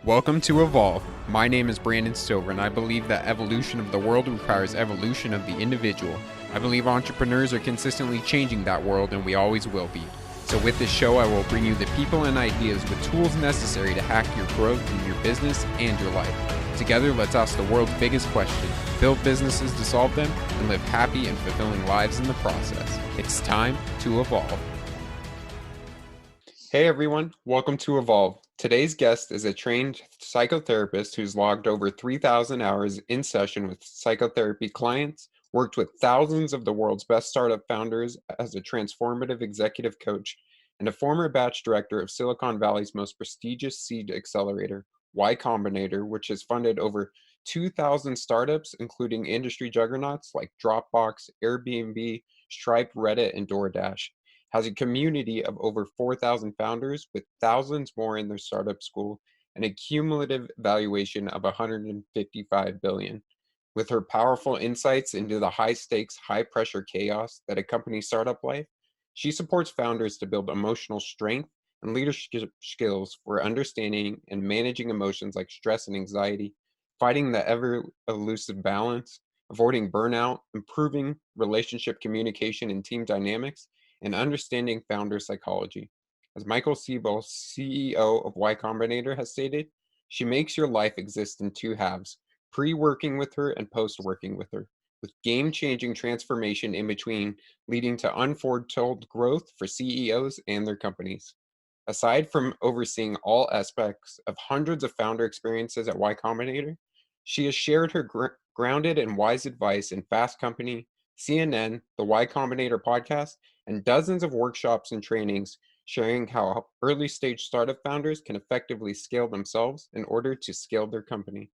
Welcome to Evolve. My name is Brandon Stover, and I believe that evolution of the world requires evolution of the individual. I believe entrepreneurs are consistently changing that world, and we always will be. So with this show, I will bring you the people and ideas with tools necessary to hack your growth in your business and your life. Together, let's ask the world's biggest question, build businesses to solve them, and live happy and fulfilling lives in the process. It's time to evolve. Hey everyone, welcome to Evolve. Today's guest is a trained psychotherapist who's logged over 3,000 hours in session with psychotherapy clients, worked with thousands of the world's best startup founders as a transformative executive coach, and a former batch director of Silicon Valley's most prestigious seed accelerator, Y Combinator, which has funded over 2,000 startups, including industry juggernauts like Dropbox, Airbnb, Stripe, Reddit, and DoorDash. Has a community of over 4,000 founders with thousands more in their startup school and a cumulative valuation of $155 billion. With her powerful insights into the high-stakes, high-pressure chaos that accompanies startup life, she supports founders to build emotional strength and leadership skills for understanding and managing emotions like stress and anxiety, fighting the ever-elusive balance, avoiding burnout, improving relationship communication and team dynamics, and understanding founder psychology. As Michael Siebel, CEO of Y Combinator, has stated, she makes your life exist in two halves, pre-working with her and post-working with her, with game-changing transformation in between, leading to unforetold growth for CEOs and their companies. Aside from overseeing all aspects of hundreds of founder experiences at Y Combinator, she has shared her grounded and wise advice in Fast Company, CNN, the Y Combinator podcast, and dozens of workshops and trainings sharing how early stage startup founders can effectively scale themselves in order to scale their company.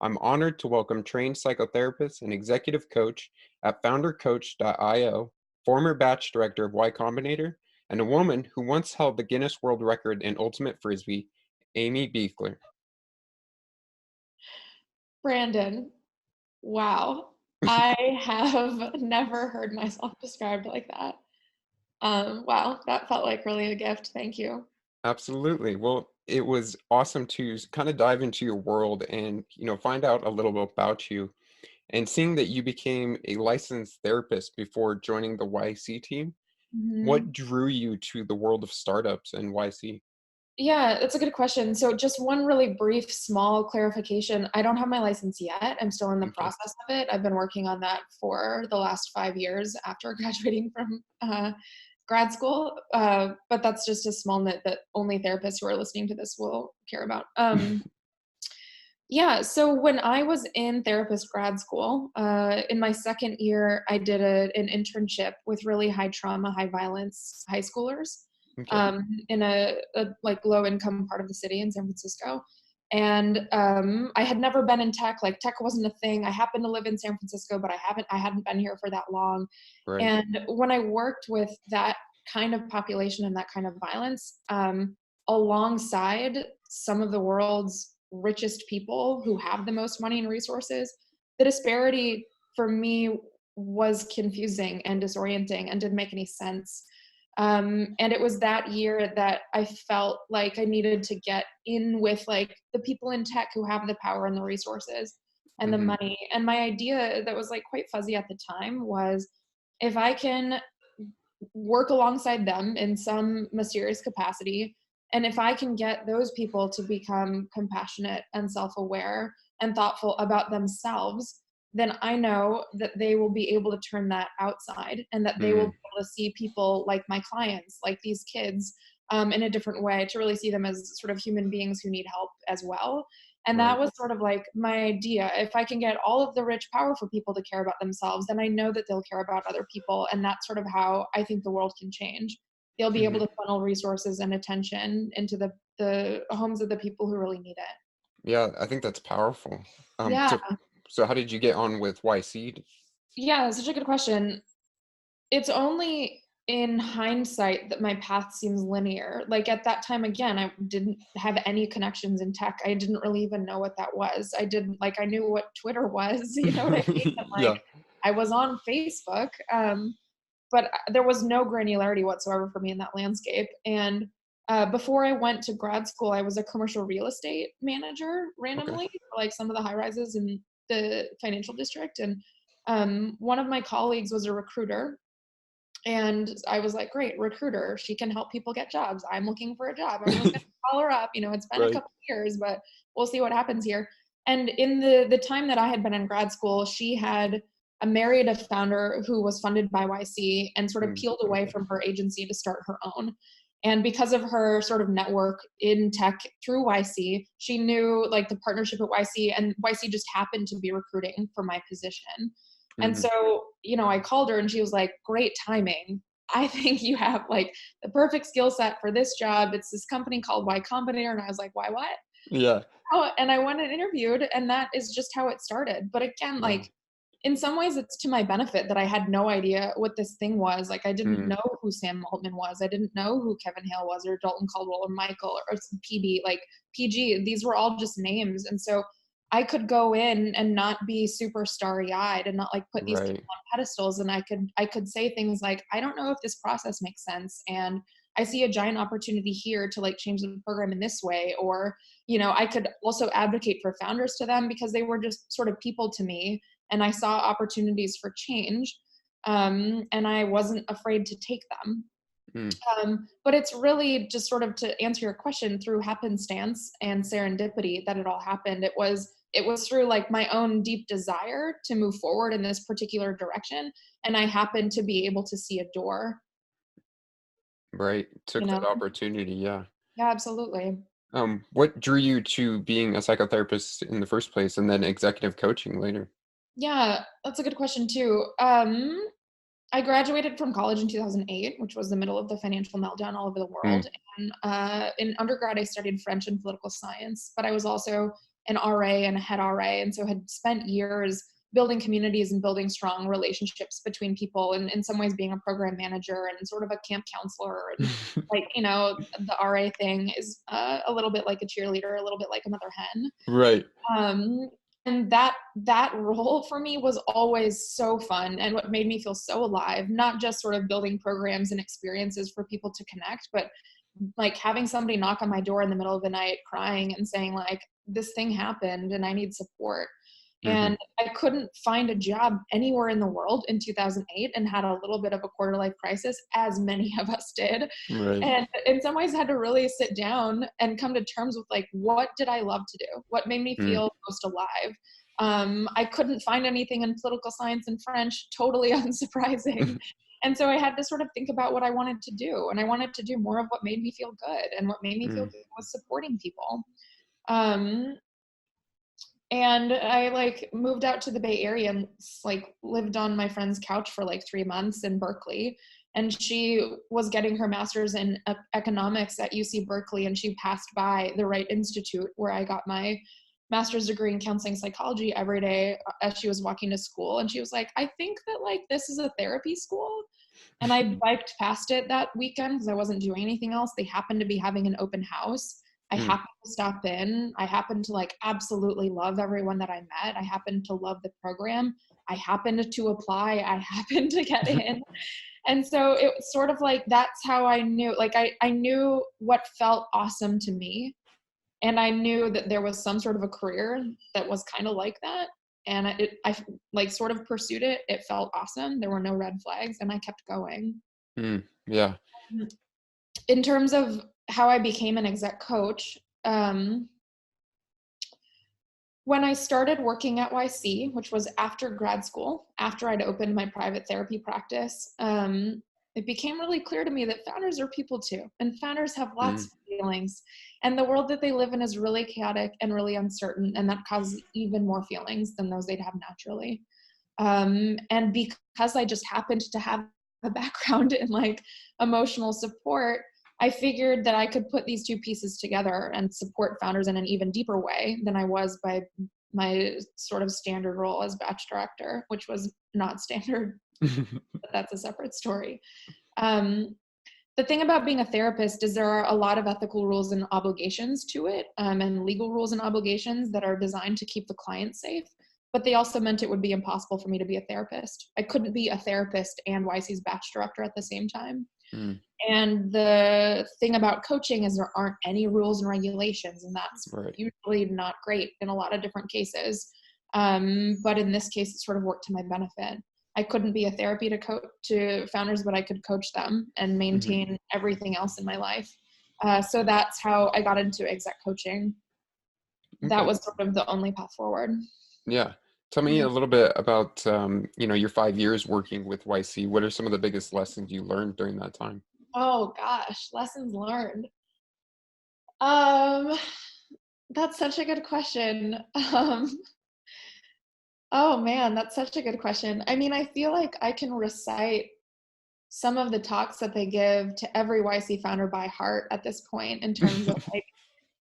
I'm honored to welcome trained psychotherapist and executive coach at foundercoach.io, former batch director of Y Combinator, and a woman who once held the Guinness World Record in Ultimate Frisbee, Amy Buechler. Brandon, wow. I have never heard myself described like that. Wow, that felt like really a gift. Thank you. Absolutely. Well, it was awesome to kind of dive into your world and, find out a little bit about you. And seeing that you became a licensed therapist before joining the YC team, Mhm. what drew you to the world of startups and YC? Yeah, that's a good question. So just one really brief, small clarification. I don't have my license yet. I'm still in the Okay. process of it. I've been working on that for the last 5 years after graduating from grad school. But that's just a small nit that only therapists who are listening to this will care about. Yeah, so when I was in therapist grad school, in my second year, I did an internship with really high trauma, high violence high schoolers Okay. in a like low income part of the city in San Francisco. And I had never been in tech. Like tech wasn't a thing. I happened to live in San Francisco, but I hadn't been here for that long. Right. And when I worked with that kind of population and that kind of violence, alongside some of the world's richest people who have the most money and resources, the disparity for me was confusing and disorienting and didn't make any sense. And it was that year that I felt like I needed to get in with like the people in tech who have the power and the resources and the Mm-hmm. money. And my idea that was like quite fuzzy at the time was if I can work alongside them in some mysterious capacity. And if I can get those people to become compassionate and self aware and thoughtful about themselves, then I know that they will be able to turn that outside and that they will Mm, be able to see people like my clients, like these kids, in a different way, to really see them as sort of human beings who need help as well. And that right. was sort of like my idea. If I can get all of the rich, powerful people to care about themselves, then I know that they'll care about other people. And that's sort of how I think the world can change. They'll be able Mm-hmm. to funnel resources and attention into the homes of the people who really need it. Yeah, I think that's powerful. Um, Yeah. so, so how did you get on with YC? Yeah. Such a good question. It's only in hindsight that my path seems linear. Like at that time, again, I didn't have any connections in tech. I didn't really even know what that was. I didn't like, I knew what Twitter was, you know what I mean? And like, Yeah. I was on Facebook, but there was no granularity whatsoever for me in that landscape. And Before I went to grad school, I was a commercial real estate manager Okay. randomly for like some of the high rises in the financial district. And one of my colleagues was a recruiter. And I was like, great, recruiter. She can help people get jobs. I'm looking for a job. I'm just going to call her up. It's been a Right. couple of years, but we'll see what happens here. And in the time that I had been in grad school, she had married a founder who was funded by YC and sort of peeled away Okay. from her agency to start her own. And because of her sort of network in tech through YC, she knew like the partnership at YC, and YC just happened to be recruiting for my position. And Hmm. so, I called her and she was like, great timing. I think you have like the perfect skill set for this job. It's this company called Y Combinator. And I was like, why what? Yeah. Oh, and I went and interviewed, and that is just how it started. But again, Wow. like in some ways it's to my benefit that I had no idea what this thing was. Like I didn't Mm. know who Sam Altman was. I didn't know who Kevin Hale was, or Dalton Caldwell, or Michael, or PB, like PG. These were all just names. And so I could go in and not be super starry-eyed and not like put these people Right. on pedestals. And I could say things like, I don't know if this process makes sense. And I see a giant opportunity here to like change the program in this way. Or, I could also advocate for founders to them because they were just sort of people to me, and I saw opportunities for change, and I wasn't afraid to take them. Mm. But it's really just sort of to answer your question, through happenstance and serendipity that it all happened. It was through like my own deep desire to move forward in this particular direction, and I happened to be able to see a door. Right. You Took know, that opportunity. Yeah. yeah, absolutely. What drew you to being a psychotherapist in the first place and then executive coaching later? Yeah, that's a good question too. I graduated from college in 2008, which was the middle of the financial meltdown all over the Mm. world. And in undergrad, I studied French and political science, but I was also an RA and a head RA. And so had spent years building communities and building strong relationships between people, and in some ways being a program manager and sort of a camp counselor. And like, the RA thing is a little bit like a cheerleader, a little bit like a mother hen. Right. Um, and that role for me was always so fun, and what made me feel so alive, not just sort of building programs and experiences for people to connect, but like having somebody knock on my door in the middle of the night crying and saying like, this thing happened and I need support. Hmm. And I couldn't find a job anywhere in the world in 2008, and had a little bit of a quarter life crisis, as many of us did. Right. And in some ways had to really sit down and come to terms with like, what did I love to do? What made me Mm. feel most alive? I couldn't find anything in political science and French, totally unsurprising. And so I had to sort of think about what I wanted to do. And I wanted to do more of what made me feel good. And what made me feel Mm. good was supporting people. Um, and I like moved out to the Bay Area and like lived on my friend's couch for like 3 months in Berkeley. And she was getting her master's in economics at UC Berkeley, and she passed by the Wright Institute where I got my master's degree in counseling psychology every day as she was walking to school. And she was like, I think that like this is a therapy school. And I biked past it that weekend because I wasn't doing anything else. They happened to be having an open house. I Mm. happened to stop in. I happened to like absolutely love everyone that I met. I happened to love the program. I happened to apply. I happened to get in. And so it was sort of like, that's how I knew, like I knew what felt awesome to me. And I knew that there was some sort of a career that was kind of like that. And I like sort of pursued it. It felt awesome. There were no red flags, and I kept going. Mm. Yeah. In terms of how I became an exec coach, when I started working at YC, which was after grad school, after I'd opened my private therapy practice, it became really clear to me that founders are people too, and founders have lots Mm. of feelings, and the world that they live in is really chaotic and really uncertain, and that causes even more feelings than those they'd have naturally. And because I just happened to have a background in like emotional support, I figured that I could put these two pieces together and support founders in an even deeper way than I was by my sort of standard role as batch director, which was not standard, but that's a separate story. Um, the thing about being a therapist is there are a lot of ethical rules and obligations to it, and legal rules and obligations that are designed to keep the client safe. But they also meant it would be impossible for me to be a therapist. I couldn't be a therapist and YC's batch director at the same time. Mm. And the thing about coaching is there aren't any rules and regulations, and that's Right. usually not great in a lot of different cases. But in this case, it sort of worked to my benefit. I couldn't be a therapy to founders, but I could coach them and Hmm. maintain everything else in my life. So that's how I got into exec coaching. That Okay. was sort of the only path forward. Yeah. Tell me Mhm. a little bit about, your 5 years working with YC. What are some of the biggest lessons you learned during that time? Oh gosh, lessons learned. Um, that's such a good question. Oh man, that's such a good question. I mean, I feel like I can recite some of the talks that they give to every YC founder by heart at this point in terms of like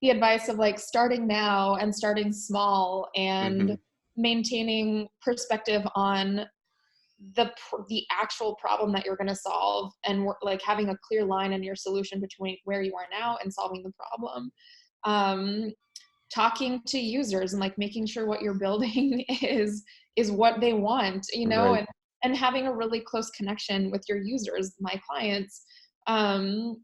the advice of like starting now and starting small and Hmm. maintaining perspective on the actual problem that you're going to solve and like having a clear line in your solution between where you are now and solving the problem. Um, Talking to users and like making sure what you're building is what they want, Right. and having a really close connection with your users, my clients. um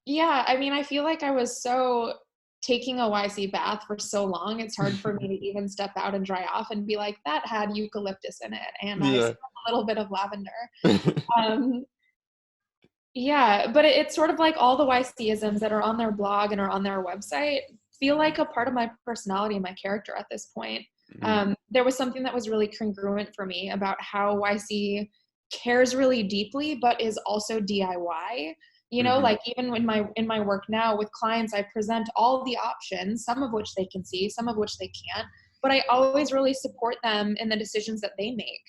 yeah, I mean, I feel like I was so taking a YC bath for so long, it's hard for me to even step out and dry off and be like, that had eucalyptus in it and I Yeah. smell a little bit of lavender. um yeah, but it's sort of like all the YC-isms that are on their blog and are on their website feel like a part of my personality and my character at this point. Mm. There was something that was really congruent for me about how YC cares really deeply, but is also DIY. Mhm. Like even in my work now with clients, I present all the options, some of which they can see, some of which they can't, but I always really support them in the decisions that they make.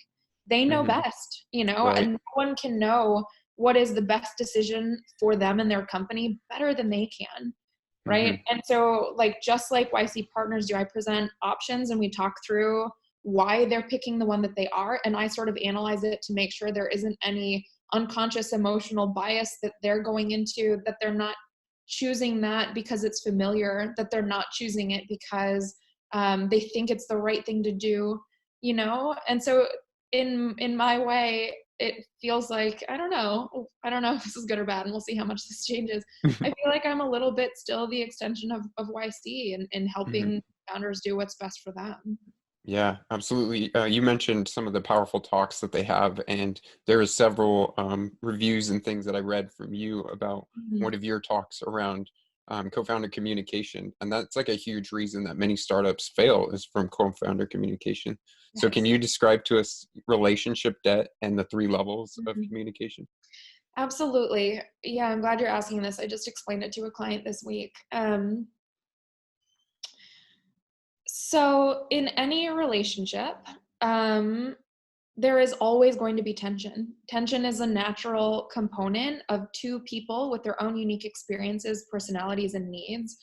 They know Mhm. best, Right. and no one can know what is the best decision for them and their company better than they can, right? Mhm. And so like just like YC partners do, I present options and we talk through why they're picking the one that they are, and I sort of analyze it to make sure there isn't any unconscious emotional bias that they're going into, that they're not choosing that because it's familiar, that they're not choosing it because they think it's the right thing to do. And so in my way, it feels like, I don't know if this is good or bad, and we'll see how much this changes. I feel like I'm a little bit still the extension of YC and Mhm. helping founders do what's best for them. Yeah, absolutely. You mentioned some of the powerful talks that they have, and there is several reviews and things that I read from you about Mhm. one of your talks around co-founder communication, and that's like a huge reason that many startups fail is from co-founder communication. So, can Yes. you describe to us relationship debt and the three levels of Mhm. communication? Absolutely. Yeah, I'm glad you're asking this. I just explained it to a client this week. So in any relationship, um, there is always going to be tension. Tension is a natural component of two people with their own unique experiences, personalities, and needs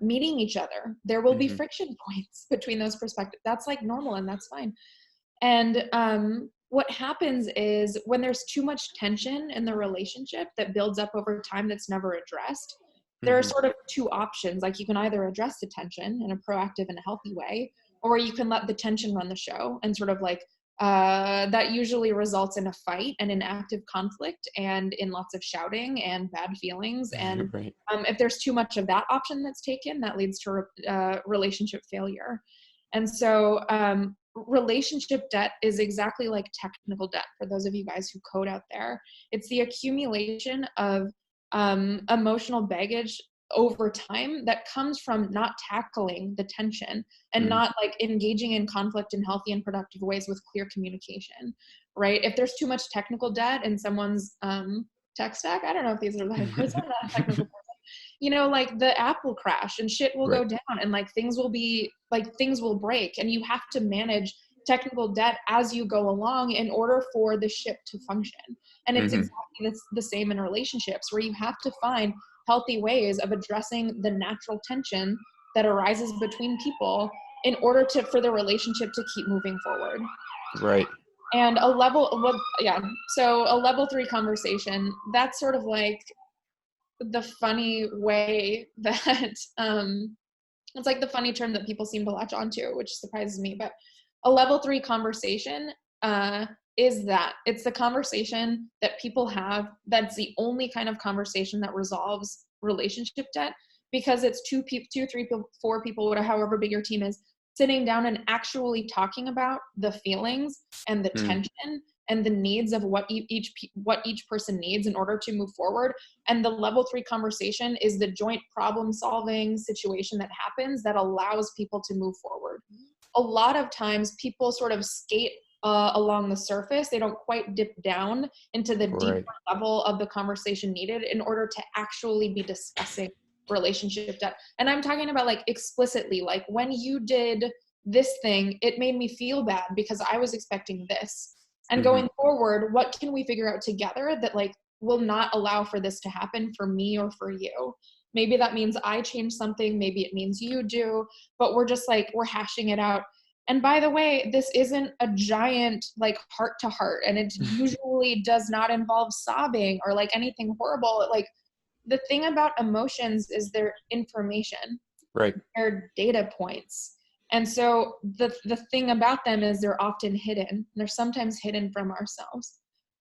meeting each other. There will be Hmm. friction points between those perspectives. That's like normal and that's fine. And what happens is when there's too much tension in the relationship that builds up over time that's never addressed, there are Hmm. sort of two options. Like you can either address the tension in a proactive and a healthy way, or you can let the tension run the show and sort of like that usually results in a fight and in active conflict and in lots of shouting and bad feelings. And Right. if there's too much of that option that's taken, that leads to relationship failure. And so relationship debt is exactly like technical debt for those of you guys who code out there. It's the accumulation of emotional baggage over time that comes from not tackling the tension and Mm. not like engaging in conflict in healthy and productive ways with clear communication, right? If there's too much technical debt in someone's tech stack, I don't know if these are the right words, I'm not a technical person, like the app will crash and shit will go Right. down and like things will break, and you have to manage technical debt as you go along in order for the ship to function. And it's Hmm. exactly the same in relationships, where you have to find healthy ways of addressing the natural tension that arises between people in order for the relationship to keep moving forward. Right. And so a level 3 conversation, that's sort of like the funny way that it's like the funny term that people seem to latch onto, which surprises me. But a level 3 conversation is that it's the conversation that people have. That's the only kind of conversation that resolves relationship debt, because it's two, three people, four people, whatever, however big your team is, sitting down and actually talking about the feelings and the Mm, tension and the needs of what each person needs in order to move forward. And the level 3 conversation is the joint problem solving situation that happens that allows people to move forward. A lot of times people sort of skate along the surface. They don't quite dip down into the deeper right. level of the conversation needed in order to actually be discussing relationship debt. And I'm talking about like explicitly, like when you did this thing, it made me feel bad because I was expecting this. And Hmm. going forward, what can we figure out together that like will not allow for this to happen for me or for you? Maybe that means I change something, maybe it means you do, but we're just like, we're hashing it out. And by the way, this isn't a giant like heart to heart, and it usually does not involve sobbing or like anything horrible. Like the thing about emotions is they're information, Right. they're data points. And so the thing about them is they're often hidden. They're sometimes hidden from ourselves.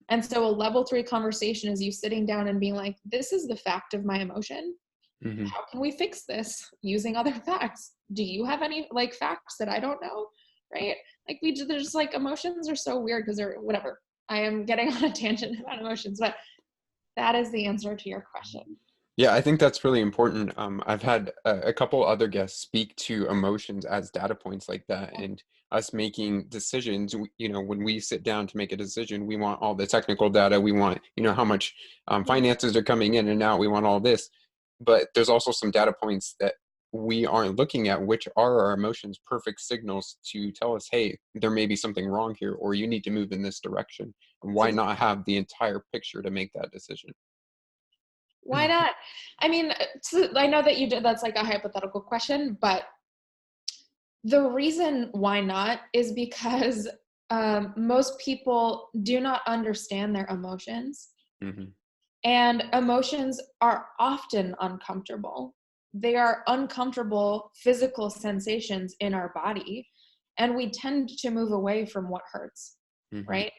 And so a level 3 conversation is you sitting down and being like, this is the fact of my emotion. Hmm. How can we fix this using other facts? Do you have any like facts that I don't know? Right? Like there's just like emotions are so weird because they're whatever. I am getting on a tangent about emotions, but that is the answer to your question. Yeah, I think that's really important. I've had a couple other guests speak to emotions as data points like that, and us making decisions. When we sit down to make a decision, we want all the technical data. We want, how much Yeah. finances are coming in and out. We want all this, but there's also some data points that we aren't looking at, which are our emotions' perfect signals to tell us, hey, there may be something wrong here, or you need to move in this direction. And why not have the entire picture to make that decision? Why not? I mean, I know that you did, that's like a hypothetical question, but the reason why not is because most people do not understand their emotions, Hmm. and emotions are often uncomfortable. They are uncomfortable physical sensations in our body, and we tend to move away from what hurts, Hmm. right?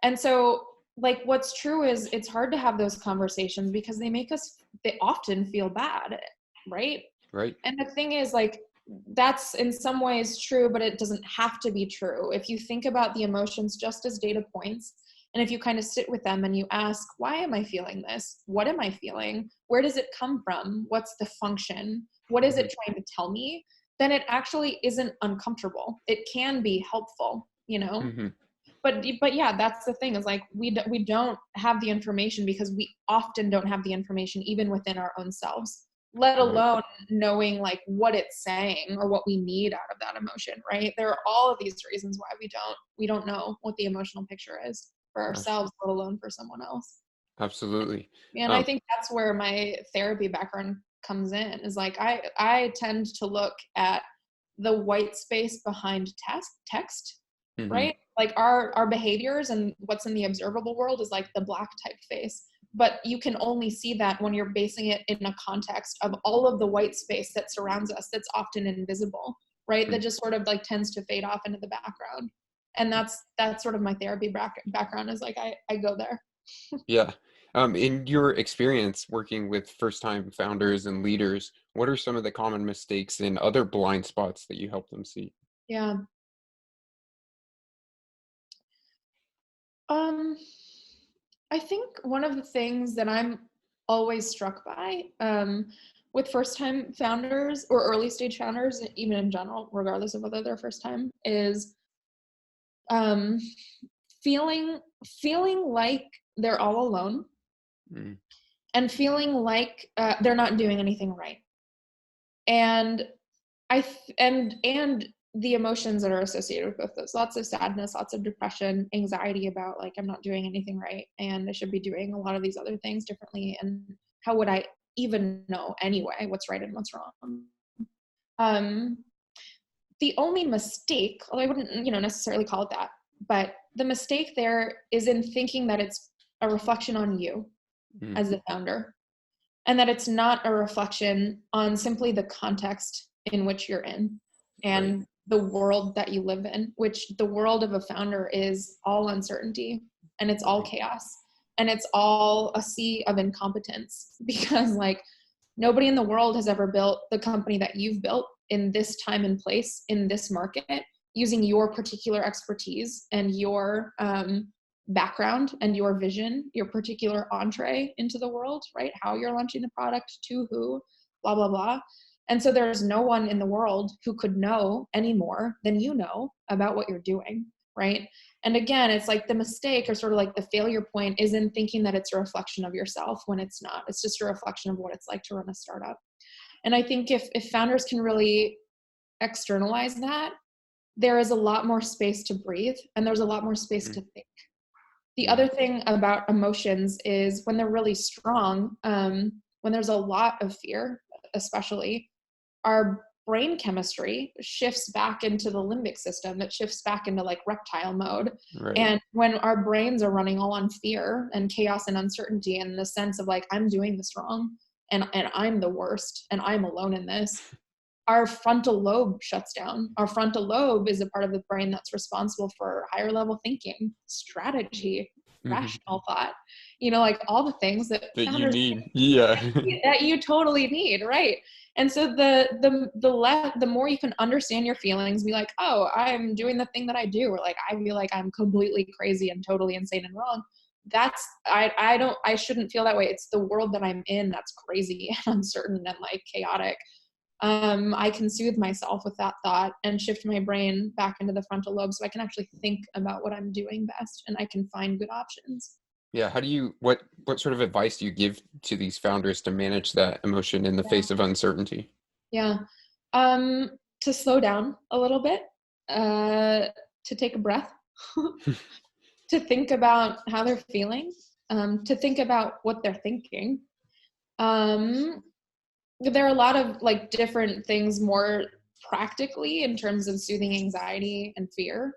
And so, like, what's true is it's hard to have those conversations because they often feel bad, right? Right. And the thing is, like, that's in some ways true, but it doesn't have to be true. If you think about the emotions just as data points, and if you kind of sit with them and you ask, why am I feeling this? What am I feeling? Where does it come from? What's the function? What is Hmm. it trying to tell me? Then it actually isn't uncomfortable. It can be helpful, you know? Hmm. But yeah, that's the thing, is like we don't have the information because we often don't have the information even within our own selves, let Right. alone knowing like what it's saying or what we need out of that emotion, right? There are all of these reasons why we don't know what the emotional picture is for Abs- ourselves, let alone for someone else. Absolutely. And I Um, think that's where my therapy background comes in, is like I tend to look at the white space behind text, mhm. right? Like our behaviors and what's in the observable world is like the black typeface. But you can only see that when you're basing it in a context of all of the white space that surrounds us that's often invisible, right? Mm. That just sort of like tends to fade off into the background. And that's sort of my therapy background, is like I go there. Yeah. In your experience working with first-time founders and leaders, what are some of the common mistakes and other blind spots that you help them see? Yeah. Um, I think one of the things that I'm always struck by with first time founders or early stage founders, even in general, regardless of whether they're first time, is um, feeling feeling like they're all alone, Mm. and feeling like they're not doing anything right. And and the emotions that are associated with this, lots of sadness, lots of depression, anxiety about like I'm not doing anything right and I should be doing a lot of these other things differently, and how would I even know anyway what's right and what's wrong. um the only mistake, although I wouldn't necessarily call it that, but the mistake there is in thinking that it's a reflection on you Mm. as the founder, and that it's not a reflection on simply the context in which you're in. Right. And the world that you live in, which the world of a founder is all uncertainty, and it's all chaos, and it's all a sea of incompetence, because like nobody in the world has ever built the company that you've built in this time and place, in this market, using your particular expertise and your background and your vision, your particular entree into the world, right? How you're launching the product, to who, blah, blah, blah. And so there's no one in the world who could know any more than you know about what you're doing, right? And again, it's like the mistake, or sort of like the failure point, is in thinking that it's a reflection of yourself when it's not. It's just a reflection of what it's like to run a startup. And I think if founders can really externalize that, there is a lot more space to breathe, and there's a lot more space to think. The other thing about emotions is when they're really strong, when there's a lot of fear, especially, our brain chemistry shifts back into the limbic system. It shifts back into like reptile mode. Right. And when our brains are running all on fear and chaos and uncertainty, and the sense of like, I'm doing this wrong, and I'm the worst, and I'm alone in this, our frontal lobe shuts down. Our frontal lobe is a part of the brain that's responsible for higher level thinking, strategy, rational thought, like all the things that you founders need. Yeah. that you totally need, right? And so the more you can understand your feelings, be like, oh, I'm doing the thing that I do, or like I feel like I'm completely crazy and totally insane and wrong. That's I shouldn't feel that way. It's the world that I'm in that's crazy and uncertain and like chaotic. I can soothe myself with that thought and shift my brain back into the frontal lobe, so I can actually think about what I'm doing best, and I can find good options. Yeah. How do you, what sort of advice do you give to these founders to manage that emotion in the face of uncertainty? Yeah. To slow down a little bit, to take a breath, to think about how they're feeling, to think about what they're thinking. There are a lot of like different things more practically in terms of soothing anxiety and fear.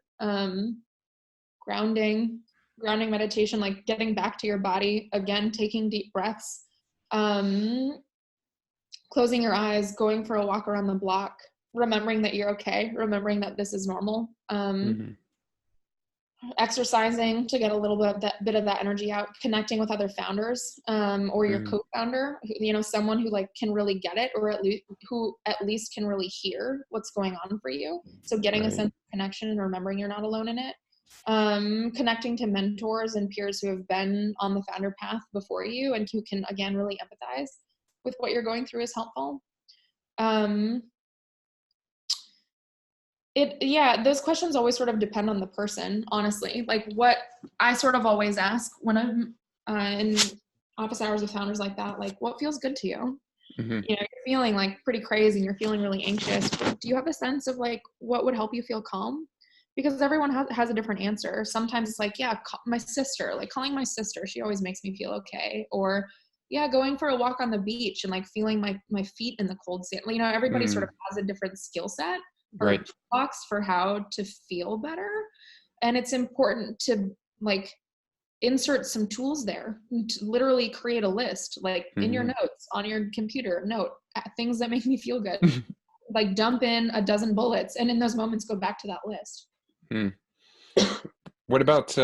Grounding meditation, like getting back to your body, again, taking deep breaths, closing your eyes, going for a walk around the block, remembering that you're okay, remembering that this is normal. Exercising to get a little bit of that energy out, connecting with other founders, or your co-founder, someone who like can really get it, or who at least can really hear what's going on for you. So getting a sense of connection and remembering you're not alone in it. Connecting to mentors and peers who have been on the founder path before you and who can, again, really empathize with what you're going through is helpful. Those questions always sort of depend on the person, honestly. Like what I sort of always ask when I'm in office hours with founders like that, like what feels good to you? You're feeling like pretty crazy and you're feeling really anxious. Do you have a sense of like what would help you feel calm? Because everyone has a different answer. Sometimes it's like, yeah, my sister, like calling my sister, she always makes me feel okay. Or yeah, going for a walk on the beach and like feeling my feet in the cold sand. Everybody sort of has a different skill set or box for how to feel better. And it's important to like insert some tools there, to literally create a list, like in your notes, on your computer, note things that make me feel good. Like dump in a dozen bullets, and in those moments, go back to that list. What about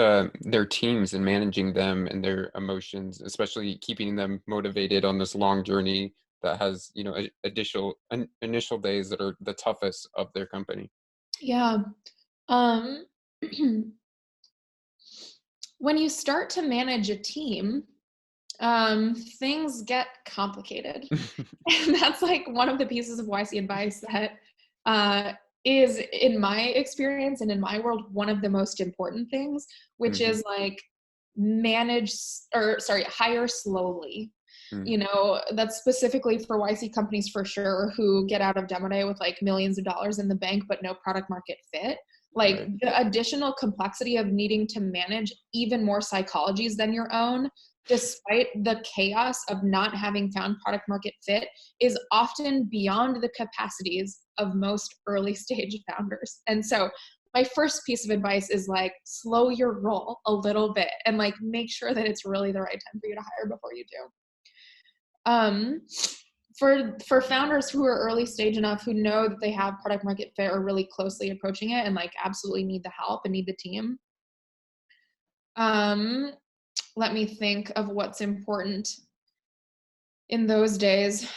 their teams and managing them and their emotions, especially keeping them motivated on this long journey that has, initial days that are the toughest of their company? Yeah. When you start to manage a team, things get complicated. And that's like one of the pieces of YC advice that is, in my experience and in my world, one of the most important things, which is like hire slowly. That's specifically for YC companies for sure, who get out of demo day with like millions of dollars in the bank, but no product market fit. Like the additional complexity of needing to manage even more psychologies than your own, despite the chaos of not having found product market fit, is often beyond the capacities of most early stage founders. And so my first piece of advice is like, slow your roll a little bit and like make sure that it's really the right time for you to hire before you do. for founders who are early stage enough, who know that they have product market fit or really closely approaching it and like absolutely need the help and need the team. Let me think of what's important in those days.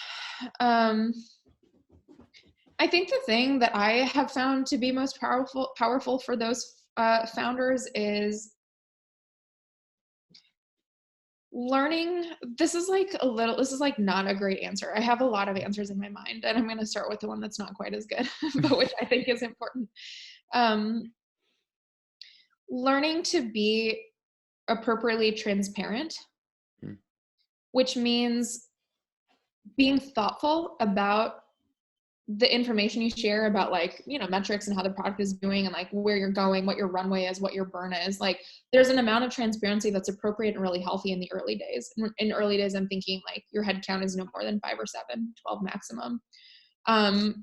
I think the thing that I have found to be most powerful for those founders is learning. This is like not a great answer. I have a lot of answers in my mind, and I'm going to start with the one that's not quite as good, but which I think is important. Learning to be appropriately transparent, which means being thoughtful about the information you share about like, you know, metrics and how the product is doing and like where you're going, what your runway is, what your burn is. Like there's an amount of transparency that's appropriate and really healthy in the early days. In early days, I'm thinking like your head count is no more than 5 or 7, 12 maximum.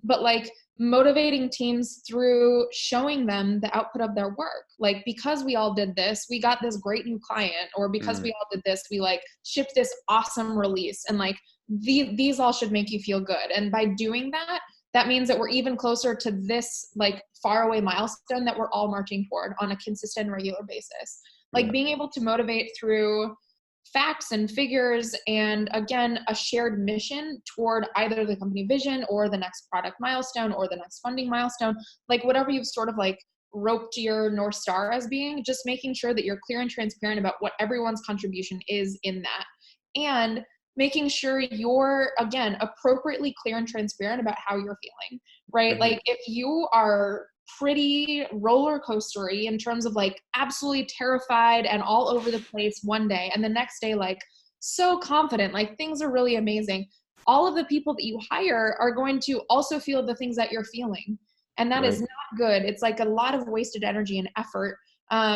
But like motivating teams through showing them the output of their work. Like, because we all did this, we got this great new client, or because we all did this, we like shipped this awesome release, and like these all should make you feel good. And by doing that, that means that we're even closer to this like far away milestone that we're all marching toward on a consistent, regular basis. Like being able to motivate through facts and figures, and again, a shared mission toward either the company vision or the next product milestone or the next funding milestone, like whatever you've sort of like roped your North Star as being, just making sure that you're clear and transparent about what everyone's contribution is in that. And making sure you're, again, appropriately clear and transparent about how you're feeling, right? Like if you are pretty roller coastery in terms of like absolutely terrified and all over the place one day, and the next day like so confident, like things are really amazing, all of the people that you hire are going to also feel the things that you're feeling, and that is not good. It's like a lot of wasted energy and effort,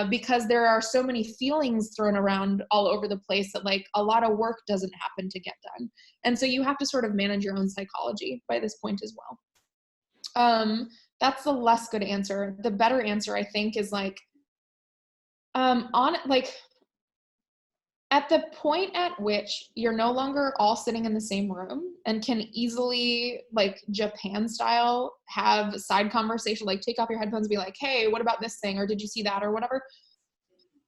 because there are so many feelings thrown around all over the place that like a lot of work doesn't happen to get done. And so you have to sort of manage your own psychology by this point as well. That's the less good answer. The better answer, I think, is like, at the point at which you're no longer all sitting in the same room and can easily, like Japan style, have side conversation, like take off your headphones and be like, hey, what about this thing? Or did you see that? Or whatever.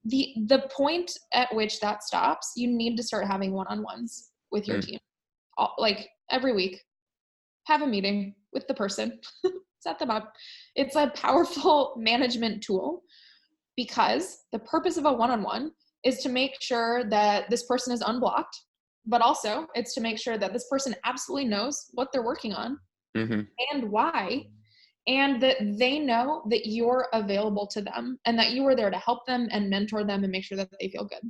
The point at which that stops, you need to start having one-on-ones with your team. Like every week, have a meeting with the person, set them up. It's a powerful management tool, because the purpose of a one-on-one is to make sure that this person is unblocked, but also it's to make sure that this person absolutely knows what they're working on and why, and that they know that you're available to them and that you are there to help them and mentor them and make sure that they feel good.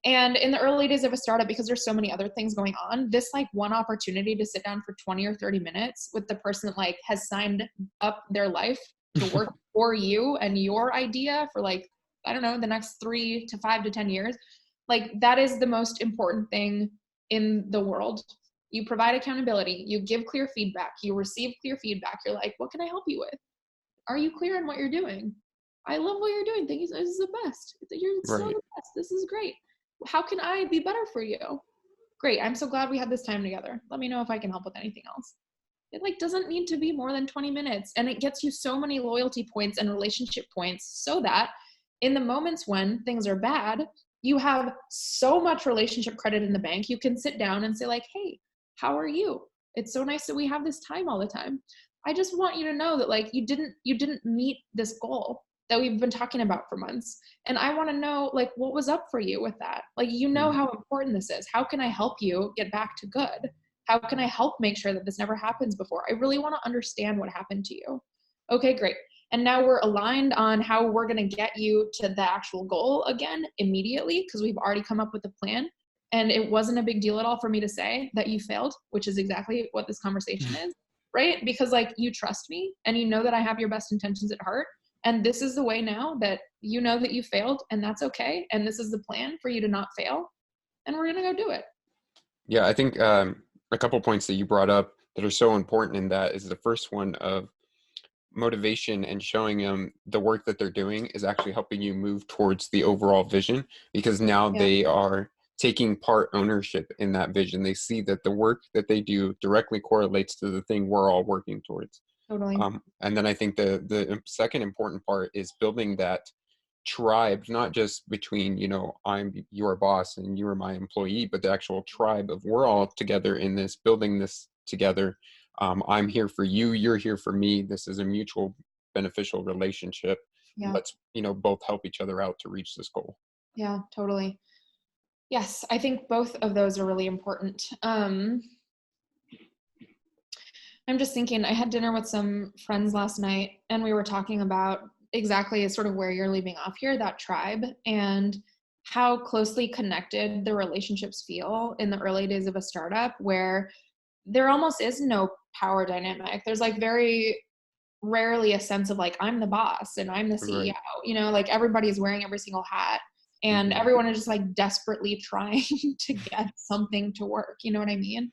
And in the early days of a startup, because there's so many other things going on, this like one opportunity to sit down for 20 or 30 minutes with the person that like has signed up their life to work for you and your idea for like, I don't know, the next 3 to 5 to 10 years, like that is the most important thing in the world. You provide accountability, you give clear feedback, you receive clear feedback. You're like, what can I help you with? Are you clear on what you're doing? I love what you're doing. This is the best. You're so the best. This is great. How can I be better for you? Great. I'm so glad we had this time together. Let me know if I can help with anything else. It like doesn't need to be more than 20 minutes. And it gets you so many loyalty points and relationship points, so that in the moments when things are bad, you have so much relationship credit in the bank. You can sit down and say like, hey, how are you? It's so nice that we have this time all the time. I just want you to know that like you didn't meet this goal that we've been talking about for months. And I want to know like what was up for you with that? Like, you know how important this is. How can I help you get back to good? How can I help make sure that this never happens before? I really want to understand what happened to you. Okay, great. And now we're aligned on how we're going to get you to the actual goal again immediately, because we've already come up with a plan. And it wasn't a big deal at all for me to say that you failed, which is exactly what this conversation is, right? Because like you trust me and you know that I have your best intentions at heart. And this is the way now that you know that you failed, and that's okay. And this is the plan for you to not fail. And we're going to go do it. Yeah, I think a couple points that you brought up that are so important in that is the first one of motivation, and showing them the work that they're doing is actually helping you move towards the overall vision, because now they are taking part ownership in that vision. They see that the work that they do directly correlates to the thing we're all working towards. Totally. And then I think the second important part is building that tribe, not just between, I'm your boss and you're my employee, but the actual tribe of we're all together in this, building this together. I'm here for you, you're here for me. This is a mutual beneficial relationship. Yeah. Let's, both help each other out to reach this goal. Yeah, totally. Yes, I think both of those are really important. I'm just thinking, I had dinner with some friends last night, and we were talking about exactly sort of where you're leaving off here, that tribe, and how closely connected the relationships feel in the early days of a startup, where there almost is no power dynamic. There's like very rarely a sense of like, I'm the boss and I'm the Right. CEO, like everybody's wearing every single hat, and Hmm. everyone is just like desperately trying to get something to work. You know what I mean?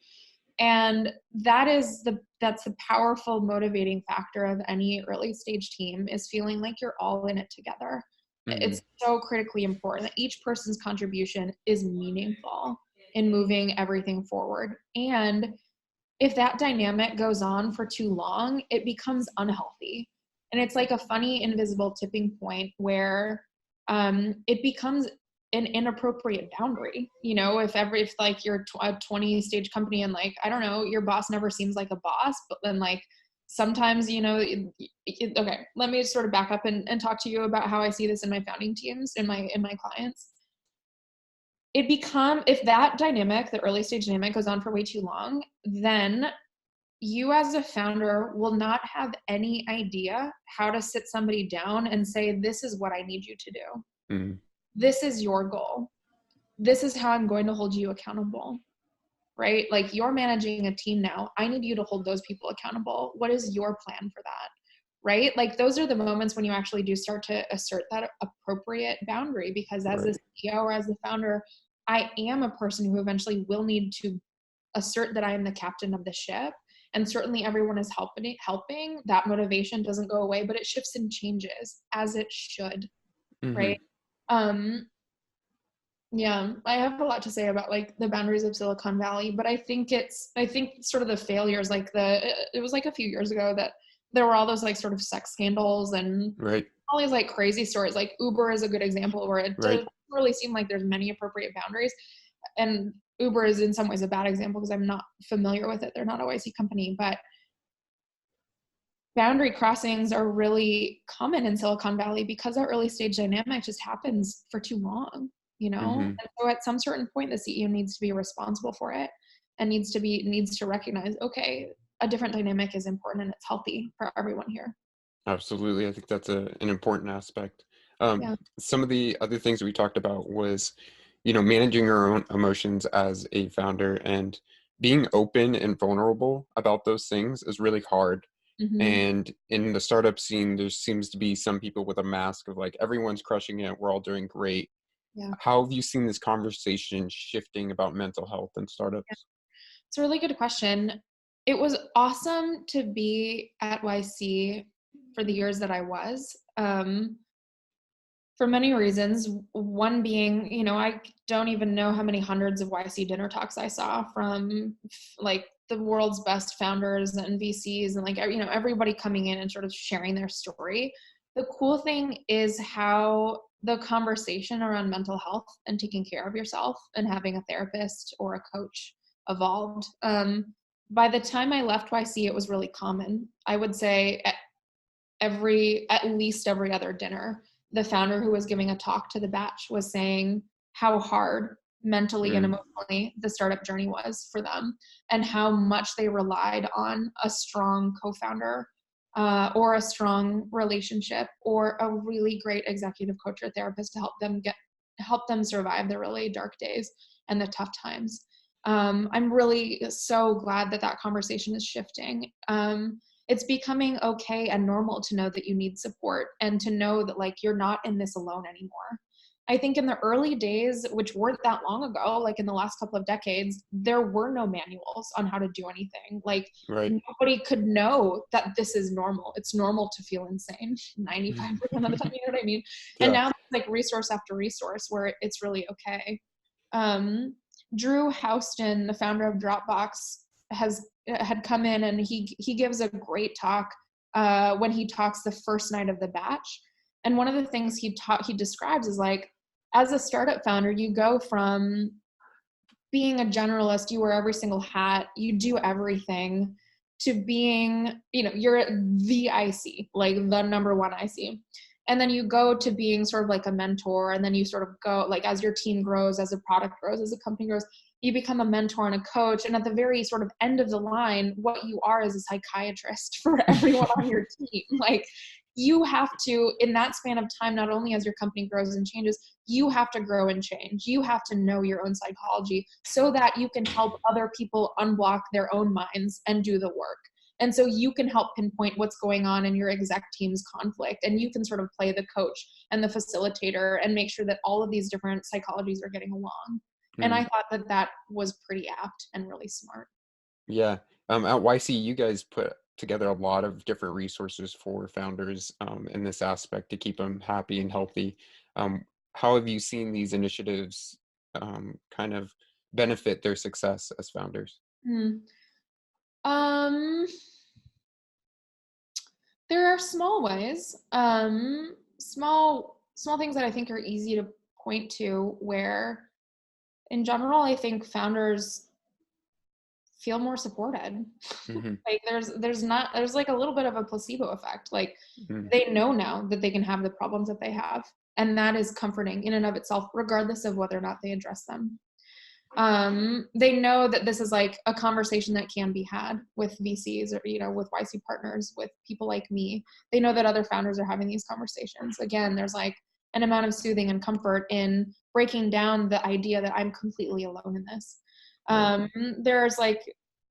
And that's the powerful motivating factor of any early stage team, is feeling like you're all in it together. Hmm. It's so critically important that each person's contribution is meaningful in moving everything forward. And if that dynamic goes on for too long, it becomes unhealthy. And it's like a funny invisible tipping point where it becomes an inappropriate boundary. If like you're a 20 stage company and like, I don't know, your boss never seems like a boss, but then like sometimes, okay, let me sort of back up and talk to you about how I see this in my founding teams, in my clients. If that dynamic, the early stage dynamic, goes on for way too long, then you as a founder will not have any idea how to sit somebody down and say, this is what I need you to do. Hmm. This is your goal. This is how I'm going to hold you accountable, right? Like, you're managing a team now. I need you to hold those people accountable. What is your plan for that? Right? Like, those are the moments when you actually do start to assert that appropriate boundary, because as the Right. CEO or as the founder, I am a person who eventually will need to assert that I am the captain of the ship. And certainly everyone is helping. That motivation doesn't go away, but it shifts and changes, as it should, Hmm. right? Yeah, I have a lot to say about like the boundaries of Silicon Valley, but I think sort of the failures, like it was like a few years ago that there were all those like sort of sex scandals and Right. all these like crazy stories. Like Uber is a good example where it Right. doesn't really seem like there's many appropriate boundaries. And Uber is in some ways a bad example because I'm not familiar with it. They're not a YC company, but boundary crossings are really common in Silicon Valley because our early stage dynamic just happens for too long, Hmm. And so at some certain point, the CEO needs to be responsible for it and needs to recognize, okay, a different dynamic is important and it's healthy for everyone here. Absolutely. I think that's an important aspect. Yeah. Some of the other things we talked about was, managing our own emotions as a founder, and being open and vulnerable about those things is really hard. Hmm. And in the startup scene, there seems to be some people with a mask of like, everyone's crushing it, we're all doing great. Yeah. How have you seen this conversation shifting about mental health in startups? It's a really good question. It was awesome to be at YC for the years that I was. For many reasons. One being, I don't even know how many hundreds of YC dinner talks I saw from like the world's best founders and VCs and like, everybody coming in and sort of sharing their story. The cool thing is how the conversation around mental health and taking care of yourself and having a therapist or a coach evolved. By the time I left YC, it was really common. I would say at least every other dinner, the founder who was giving a talk to the batch was saying how hard mentally and Mm. emotionally the startup journey was for them, and how much they relied on a strong co-founder, or a strong relationship, or a really great executive coach or therapist to help them survive the really dark days and the tough times. I'm really so glad that conversation is shifting. It's becoming okay and normal to know that you need support, and to know that like you're not in this alone anymore. I think in the early days, which weren't that long ago, like in the last couple of decades, there were no manuals on how to do anything. Like, Right. nobody could know that this is normal. It's normal to feel insane 95% of the time, you know what I mean? And Yeah. now it's like resource after resource where it's really okay. Drew Houston, the founder of Dropbox, had come in, and he gives a great talk when he talks the first night of the batch. And one of the things he describes is like, as a startup founder, you go from being a generalist, you wear every single hat, you do everything, to being, you're the IC, like the number one IC. And then you go to being sort of like a mentor, and then you sort of go, like, as your team grows, as a product grows, as a company grows, you become a mentor and a coach. And at the very sort of end of the line, what you are is a psychiatrist for everyone on your team. Like, you have to, in that span of time, not only as your company grows and changes, you have to grow and change. You have to know your own psychology so that you can help other people unblock their own minds and do the work. And so you can help pinpoint what's going on in your exec team's conflict, and you can sort of play the coach and the facilitator and make sure that all of these different psychologies are getting along. And I thought that that was pretty apt and really smart. Yeah. At YC, you guys put together a lot of different resources for founders in this aspect to keep them happy and healthy. How have you seen these initiatives kind of benefit their success as founders? Hmm. There are small ways, small things that I think are easy to point to, where in general, I think founders feel more supported. Hmm. Like there's like a little bit of a placebo effect. Like, Hmm. they know now that they can have the problems that they have. And that is comforting in and of itself, regardless of whether or not they address them. They know that this is like a conversation that can be had with VCs, or, with YC partners, with people like me. They know that other founders are having these conversations. Again, there's like an amount of soothing and comfort in breaking down the idea that I'm completely alone in this. Right. There's like,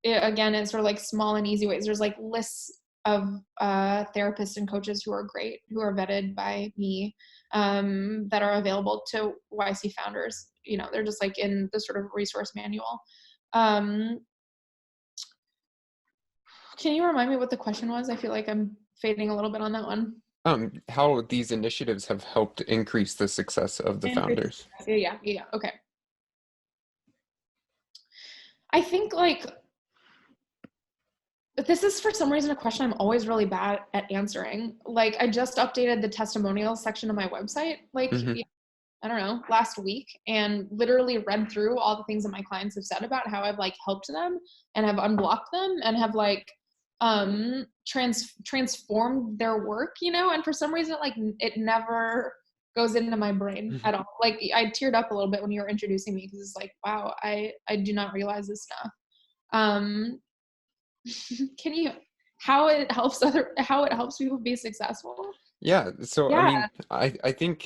again, it's sort of like small and easy ways. There's like lists of therapists and coaches who are great, who are vetted by me, that are available to YC founders. They're just like in the sort of resource manual. Can you remind me what the question was? I feel like I'm fading a little bit on that one. How these initiatives have helped increase the success of the founders. Yeah. Okay. I think, like, but this is for some reason a question I'm always really bad at answering. Like, I just updated the testimonials section of my website, like, Hmm. I don't know, last week, and literally read through all the things that my clients have said about how I've like helped them and have unblocked them and have like transformed their work, and for some reason, like, it never goes into my brain at all. Like, I teared up a little bit when you were introducing me, because it's like, wow, I do not realize this stuff. um can you, how it helps people be successful? Yeah. So, I Yeah. mean, I think,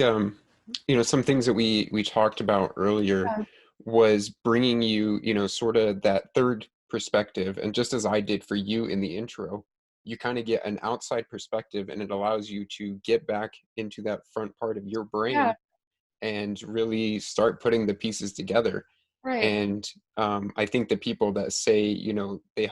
some things that we talked about earlier Yeah. was bringing you, sort of that third perspective. And just as I did for you in the intro, you kind of get an outside perspective, and it allows you to get back into that front part of your Yeah. brain and really start putting the pieces together. Right. And I think the people that say, they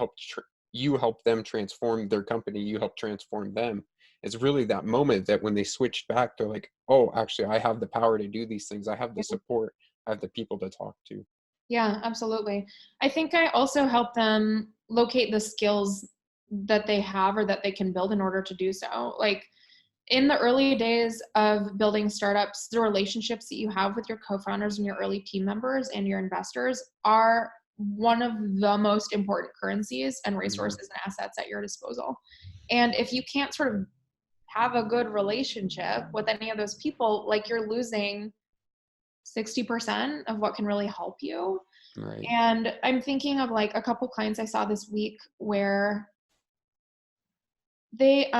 you help them transform their company, you help transform them. It's really that moment that when they switched back, they're like, oh, actually, I have the power to do these things. I have the support. I have the people to talk to. Yeah, absolutely. I think I also help them locate the skills that they have or that they can build in order to do so. Like, in the early days of building startups, the relationships that you have with your co-founders and your early team members and your investors are one of the most important currencies and Hmm. resources and assets at your disposal. And if you can't sort of have a good relationship with any of those people, like, you're losing 60% of what can really help you. Right. And I'm thinking of like a couple clients I saw this week where they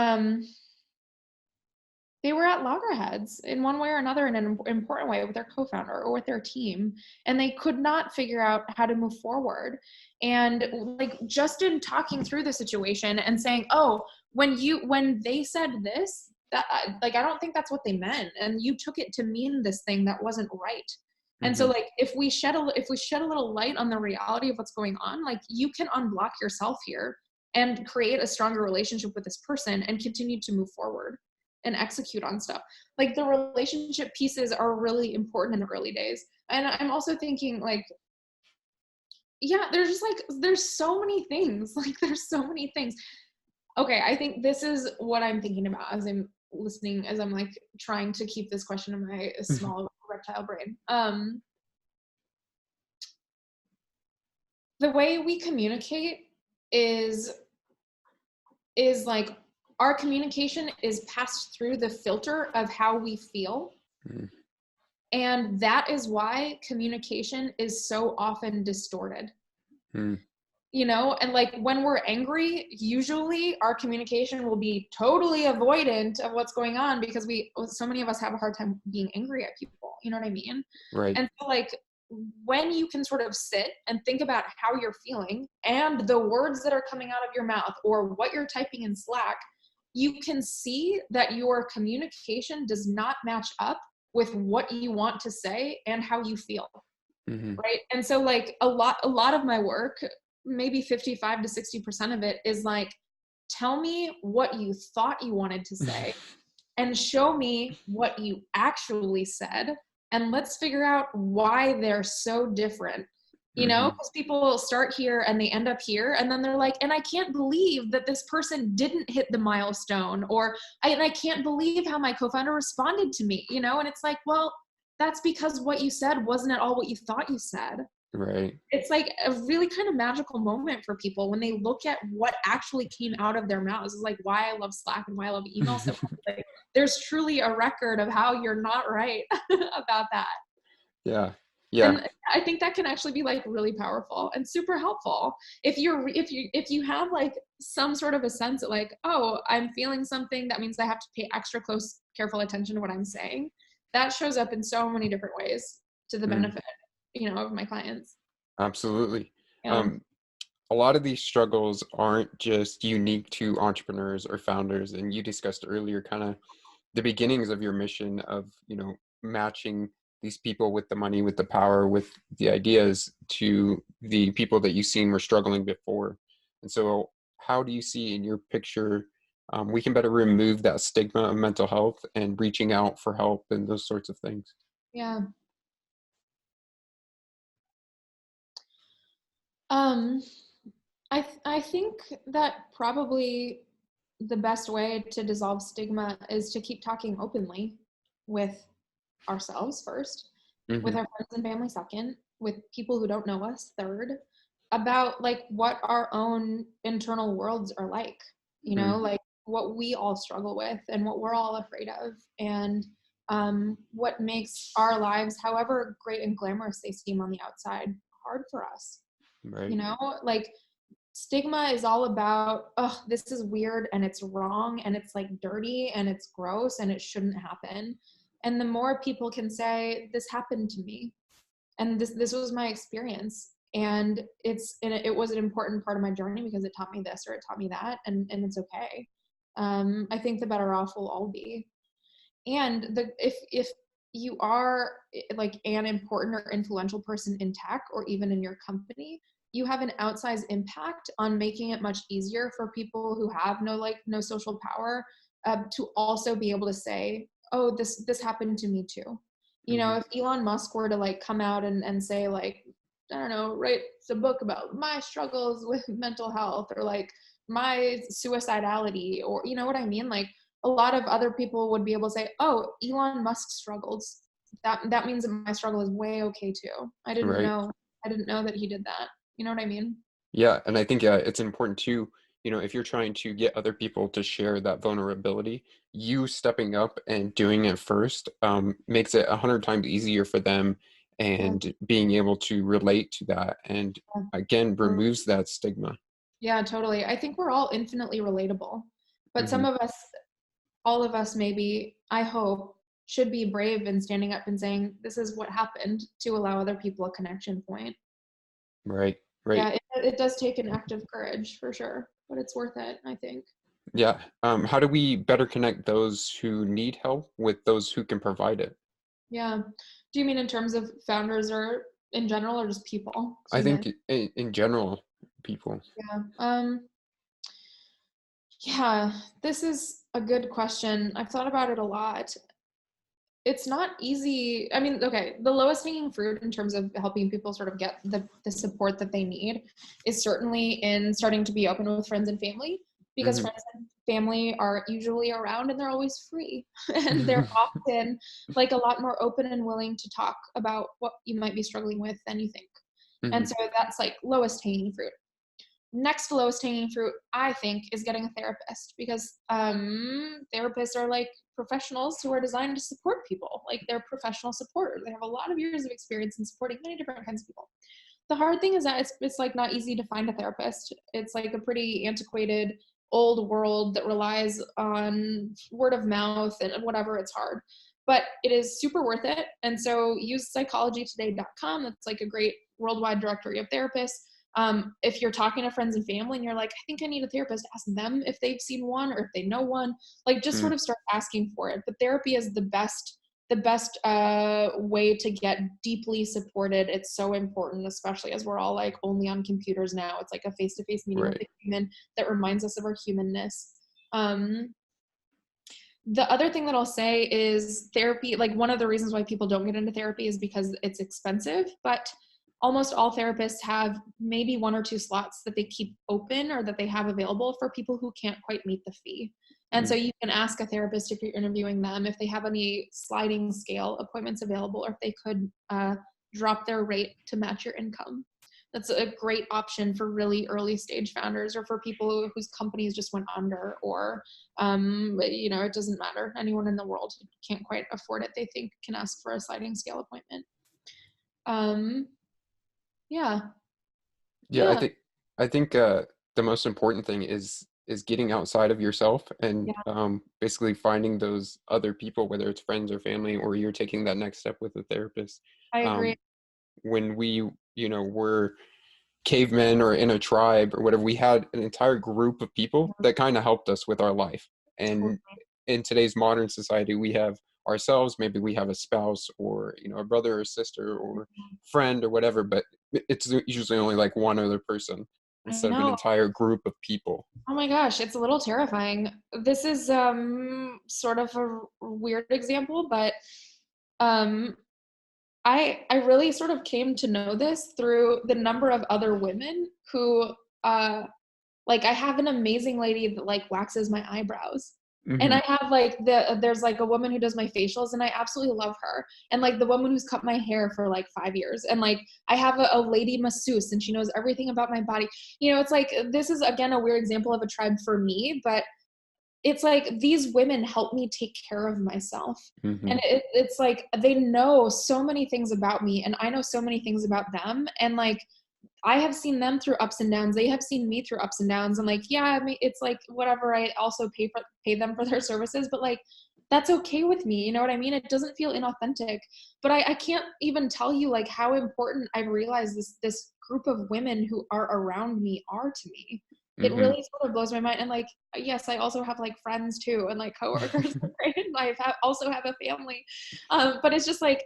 they were at loggerheads in one way or another, in an important way, with their co-founder or with their team, and they could not figure out how to move forward. And like, just in talking through the situation and saying, oh, when they said this, that, like, I don't think that's what they meant, and you took it to mean this thing that wasn't right. And so, Hmm. like, if we shed a little light on the reality of what's going on, like, you can unblock yourself here and create a stronger relationship with this person and continue to move forward. and execute on stuff. Like the relationship pieces are really important in the early days. And I'm also thinking like, yeah, there's just like, there's so many things, like there's so many things. Okay, I think this is what I'm thinking about as I'm listening, as I'm like trying to keep this question in my small reptile brain. The way we communicate is like our communication is passed through the filter of how we feel. Mm. And that is why communication is so often distorted. Mm. You know, and like when we're angry, usually our communication will be totally avoidant of what's going on because so many of us have a hard time being angry at people. You know what I mean? Right. And so like when you can sort of sit and think about how you're feeling and the words that are coming out of your mouth or what you're typing in Slack, you can see that your communication does not match up with what you want to say and how you feel. Mm-hmm. Right. And so like a lot of my work, maybe 55 to 60% of it is like, tell me what you thought you wanted to say and show me what you actually said. And let's figure out why they're so different. You know, because people start here and they end up here. And then they're like, and I can't believe that this person didn't hit the milestone, or I can't believe how my co-founder responded to me, you know? And it's like, well, that's because what you said wasn't at all what you thought you said. Right. It's like a really kind of magical moment for people when they look at what actually came out of their mouths. It's like why I love Slack and why I love email so much. Like, there's truly a record of how you're not right about that. Yeah. Yeah. And I think that can actually be like really powerful and super helpful. If you have like some sort of a sense that like, oh, I'm feeling something, that means I have to pay extra close, careful attention to what I'm saying. That shows up in so many different ways to the benefit, you know, of my clients. Absolutely. Yeah. A lot of these struggles aren't just unique to entrepreneurs or founders. And you discussed earlier kind of the beginnings of your mission of, matching these people with the money, with the power, with the ideas to the people that you seen were struggling before. And so how do you see in your picture, we can better remove that stigma of mental health and reaching out for help and those sorts of things? Yeah. Um, I think that probably the best way to dissolve stigma is to keep talking openly with ourselves first, with Mm-hmm. our friends and family second, with people who don't know us third, about like what our own internal worlds are like, you know, like what we all struggle with and what we're all afraid of, and what makes our lives, however great and glamorous they seem on the outside, hard for us. Right. You know, like stigma is all about, oh, this is weird and it's wrong and it's like dirty and it's gross and it shouldn't happen. And the more people can say, this happened to me and this was my experience, and it was an important part of my journey because it taught me this or it taught me that, and it's okay. I think the better off we'll all be. And if you are like an important or influential person in tech or even in your company, you have an outsized impact on making it much easier for people who have no social power to also be able to say, oh, this happened to me too. You know, if Elon Musk were to like come out and say like, I don't know, write a book about my struggles with mental health or like my suicidality, or you know what I mean? Like a lot of other people would be able to say, oh, Elon Musk struggles. That means that my struggle is way okay too. Right. I didn't know that he did that. You know what I mean? Yeah, and I think it's important too, if you're trying to get other people to share that vulnerability, you stepping up and doing it first makes it 100 times easier for them, Yeah. and being able to relate to that, and again Yeah. removes that stigma. Yeah, totally. I think we're all infinitely relatable, but some Hmm. of us, all of us maybe, I hope, should be brave in standing up and saying, this is what happened, to allow other people a connection point. Right, right. Yeah, it does take an act of courage for sure, but it's worth it, I think. Yeah. How do we better connect those who need help with those who can provide it? Yeah. Do you mean in terms of founders or in general or just people? I Excuse me. think in general, people. Yeah. Yeah, this is a good question. I've thought about it a lot. It's not easy. I mean, okay, the lowest hanging fruit in terms of helping people sort of get the support that they need is certainly in starting to be open with friends and family, because Hmm. friends and family are usually around and they're always free. And they're often like a lot more open and willing to talk about what you might be struggling with than you think. And Hmm. so that's like lowest hanging fruit. Next lowest hanging fruit, I think, is getting a therapist, because therapists are like professionals who are designed to support people. Like, they're professional supporters. They have a lot of years of experience in supporting many different kinds of people. The hard thing is that it's like not easy to find a therapist. It's like a pretty antiquated old world that relies on word of mouth and whatever. It's hard, but it is super worth it. And so use psychologytoday.com. That's like a great worldwide directory of therapists. If you're talking to friends and family and you're like, I think I need a therapist, ask them if they've seen one or if they know one. Like, just sort of start asking for it. But therapy is the best way to get deeply supported. It's so important, especially as we're all like only on computers now. It's like a face-to-face meeting with Right. a human that reminds us of our humanness. Um, the other thing that I'll say is therapy, like one of the reasons why people don't get into therapy is because it's expensive, but almost all therapists have maybe one or two slots that they keep open or that they have available for people who can't quite meet the fee. And so Mm. you can ask a therapist, if you're interviewing them, if they have any sliding scale appointments available, or if they could drop their rate to match your income. That's a great option for really early stage founders, or for people whose companies just went under, or it doesn't matter. Anyone in the world who can't quite afford it, they think, can ask for a sliding scale appointment. Um, yeah, Yeah, yeah, I think the most important thing is getting outside of yourself and yeah. basically finding those other people, whether it's friends or family, or you're taking that next step with a therapist. I agree. Um, when we, were cavemen or in a tribe or whatever, we had an entire group of people Yeah, that kind of helped us with our life. And totally. in today's modern society, we have ourselves, maybe we have a spouse or, a brother or sister or friend or whatever, but it's usually only like one other person I instead of an know. entire group of people. Oh my gosh, it's a little terrifying. This is sort of a weird example, but um I really sort of came to know this through the number of other women who uh like, I have an amazing lady that like waxes my eyebrows. And Hmm. I have like there's like a woman who does my facials, and I absolutely love her. And like the woman who's cut my hair for like 5 years. And like I have a lady masseuse, and she knows everything about my body. It's like, this is again a weird example of a tribe for me, but it's like these women help me take care of myself. Hmm. And it's like they know so many things about me, and I know so many things about them. And like I have seen them through ups and downs. They have seen me through ups and downs. And like, yeah, I mean, it's like whatever. I also pay them for their services, but like, that's okay with me. You know what I mean? It doesn't feel inauthentic. But I can't even tell you like how important I've realized this group of women who are around me are to me. It Hmm. really sort of blows my mind. And like, yes, I also have like friends too, and like coworkers, right? And also have a family. But it's just like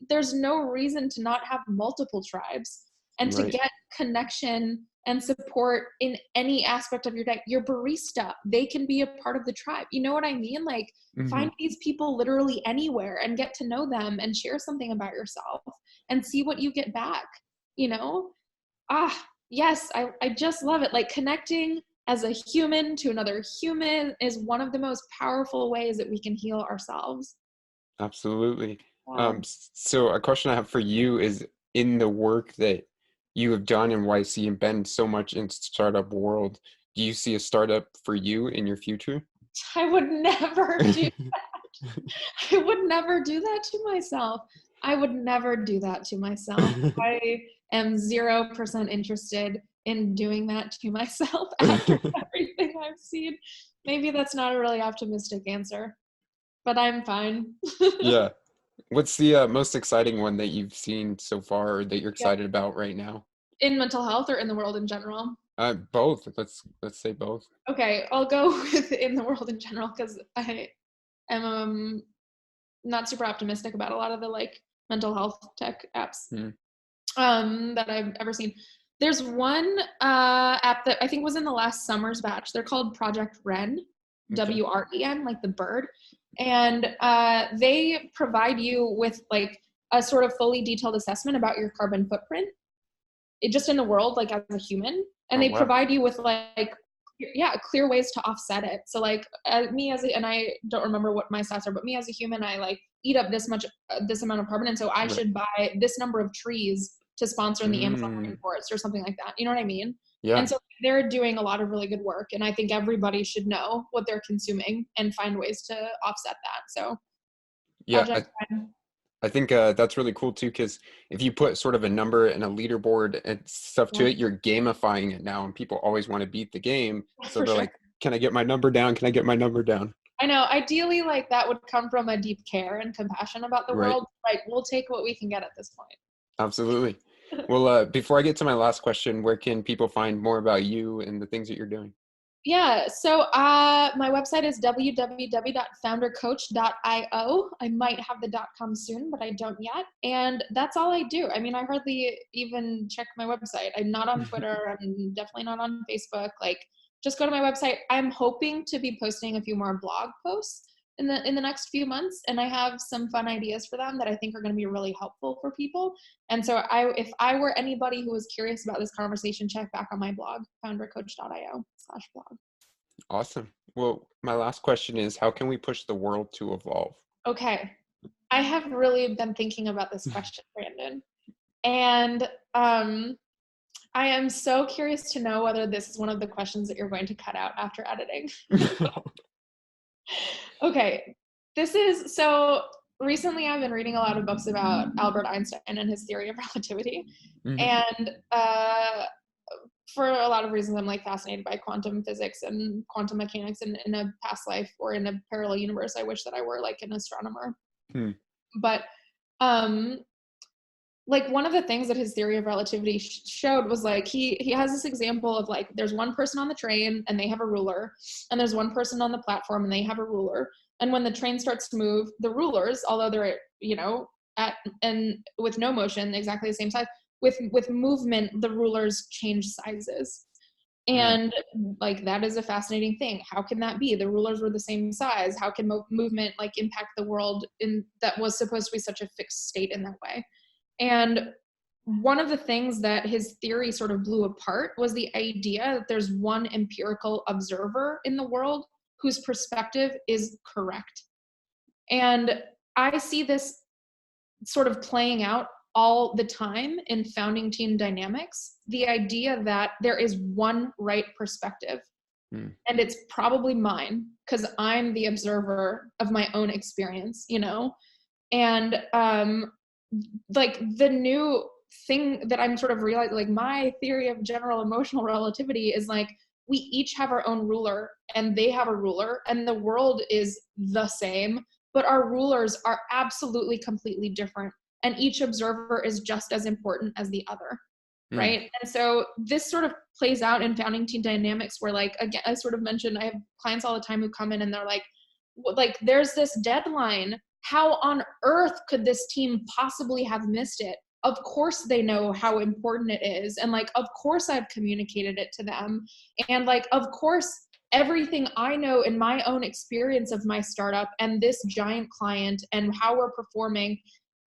there's no reason to not have multiple tribes and to Right. get connection and support in any aspect of your day. Your barista, they can be a part of the tribe. You know what I mean? Like, Hmm. find these people literally anywhere and get to know them and share something about yourself and see what you get back, you know? Yes, I just love it. Like, connecting as a human to another human is one of the most powerful ways that we can heal ourselves. Absolutely. Yeah. So a question I have for you is, in the work that you have done in YC and been so much in startup world, do you see a startup for you in your future? I would never do I would never do that to myself. I would never do that to myself. I am 0% interested in doing that to myself after everything I've seen. Maybe that's not a really optimistic answer, but I'm fine. Yeah. What's the most exciting one that you've seen so far or that you're Yeah. excited about right now? In mental health or in the world in general? Both. Let's say both. Okay, I'll go with in the world in general, because I am not super optimistic about a lot of the like mental health tech apps Hmm. that I've ever seen. There's one app that I think was in the last summer's batch. They're called Project Wren, Okay. WREN, like the bird. And they provide you with like a sort of fully detailed assessment about your carbon footprint, just in the world, like as a human. And Oh, they wow. provide you with like, yeah, clear ways to offset it. So like and I don't remember what my stats are, but me as a human, I like eat up this amount of carbon. And so I Right. should buy this number of trees to sponsor in the Amazon Mm, rainforest or something like that. You know what I mean? And yeah. so they're doing a lot of really good work. And I think everybody should know what they're consuming and find ways to offset that. So Yeah. Project Red. I think that's really cool too, because if you put sort of a number and a leaderboard and stuff to Yeah, it, you're gamifying it now, and people always want to beat the game. So for they're sure. like, "Can I get my number down? Can I get my number down?" I know. Ideally, like that would come from a deep care and compassion about the Right. world. Like, we'll take what we can get at this point. Absolutely. Well, before I get to my last question, where can people find more about you and the things that you're doing? Yeah, so my website is www.foundercoach.io. I might have the .com soon, but I don't yet. And that's all I do. I mean, I hardly even check my website. I'm not on Twitter. I'm definitely not on Facebook. Like, just go to my website. I'm hoping to be posting a few more blog posts in the next few months, and I have some fun ideas for them that I think are going to be really helpful for people. And so if I were anybody who was curious about this conversation, check back on my blog, foundercoach.io/blog. Awesome. Well, my last question is, how can we push the world to evolve? Okay. I have really been thinking about this question, Brandon. And I am so curious to know whether this is one of the questions that you're going to cut out after editing. Okay. This is so recently I've been reading a lot of books about Albert Einstein and his theory of relativity. Mhm. And for a lot of reasons, I'm like fascinated by quantum physics and quantum mechanics. And in a past life or in a parallel universe, I wish that I were like an astronomer. Hmm. But um, like one of the things that his theory of relativity showed was like he has this example of like there's one person on the train and they have a ruler, and there's one person on the platform and they have a ruler. And when the train starts to move, the rulers, although they're at and with no motion exactly the same size, with movement the rulers change sizes. Mm, And like that is a fascinating thing. How can that be? The rulers were the same size. How can movement like impact the world in that was supposed to be such a fixed state in that way? And one of the things that his theory sort of blew apart was the idea that there's one empirical observer in the world whose perspective is correct. And I see this sort of playing out all the time in founding team dynamics. The idea that there is one right perspective, mm, and it's probably mine because I'm the observer of my own experience, And like the new thing that I'm sort of realizing, like my theory of general emotional relativity is like we each have our own ruler and they have a ruler and the world is the same, but our rulers are absolutely completely different. And each observer is just as important as the other. mm. Right. And so this sort of plays out in founding team dynamics where like, again, I sort of mentioned, I have clients all the time who come in and they're like, there's this deadline. How on earth could this team possibly have missed it? Of course they know how important it is. And like, of course I've communicated it to them. And like, of course, everything I know in my own experience of my startup and this giant client and how we're performing,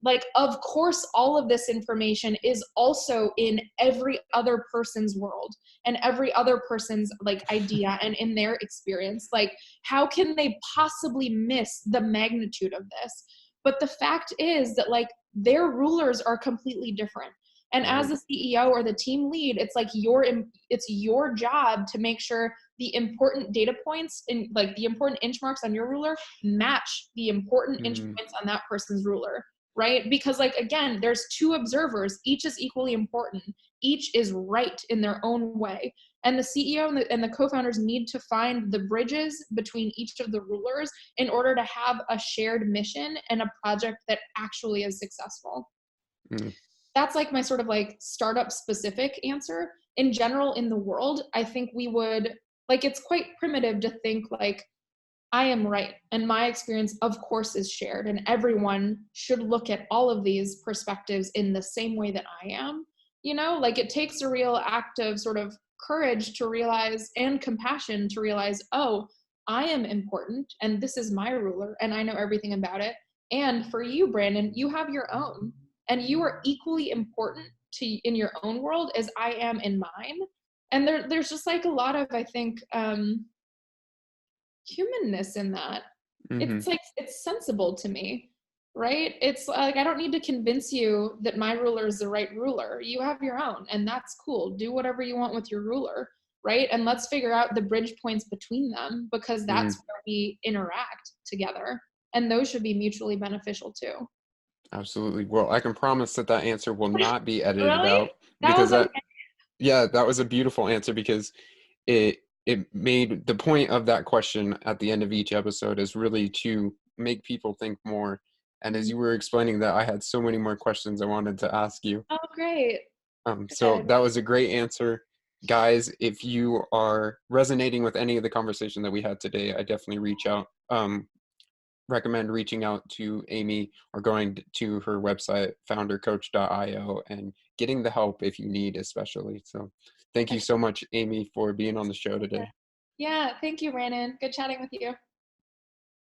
like, of course, all of this information is also in every other person's world and every other person's like idea and in their experience. Like, how can they possibly miss the magnitude of this? But the fact is that like their rulers are completely different. And as Right. the CEO or the team lead, it's like it's your job to make sure the important data points and like the important inch marks on your ruler match the important inch Mm, points on that person's ruler, right? Because like again, there's two observers, each is equally important, each is right in their own way. And the CEO and the co-founders need to find the bridges between each of the rulers in order to have a shared mission and a project that actually is successful. mm, That's like my sort of like startup specific answer. In general, in the world, I think we would like, it's quite primitive to think like I am right. And my experience, of course, is shared. And everyone should look at all of these perspectives in the same way that I am. Like it takes a real act of sort of courage to realize, and compassion to realize, oh, I am important and this is my ruler and I know everything about it. And for you, Brandon, you have your own, and you are equally important to in your own world as I am in mine. And there's just like a lot of, I think, humanness in that. Hmm. It's like it's sensible to me, right? It's like I don't need to convince you that my ruler is the right ruler. You have your own, and that's cool. Do whatever you want with your ruler, right? And let's figure out the bridge points between them, because that's Hmm. where we interact together, and those should be mutually beneficial too. Absolutely. Well, I can promise that that answer will not be edited Really? out That because was that, okay. yeah, that was a beautiful answer because it made the point of that question at the end of each episode is really to make people think more. And as Mhm. you were explaining that, I had so many more questions I wanted to ask you. Oh, great. So Good. that was a great answer. Guys, if you are resonating with any of the conversation that we had today, I definitely reach out. Recommend reaching out to Amy or going to her website, foundercoach.io, and getting the help if you need, especially. So thank you so much, Amy, for being on the show today. Yeah, thank you, Brandon. Good chatting with you.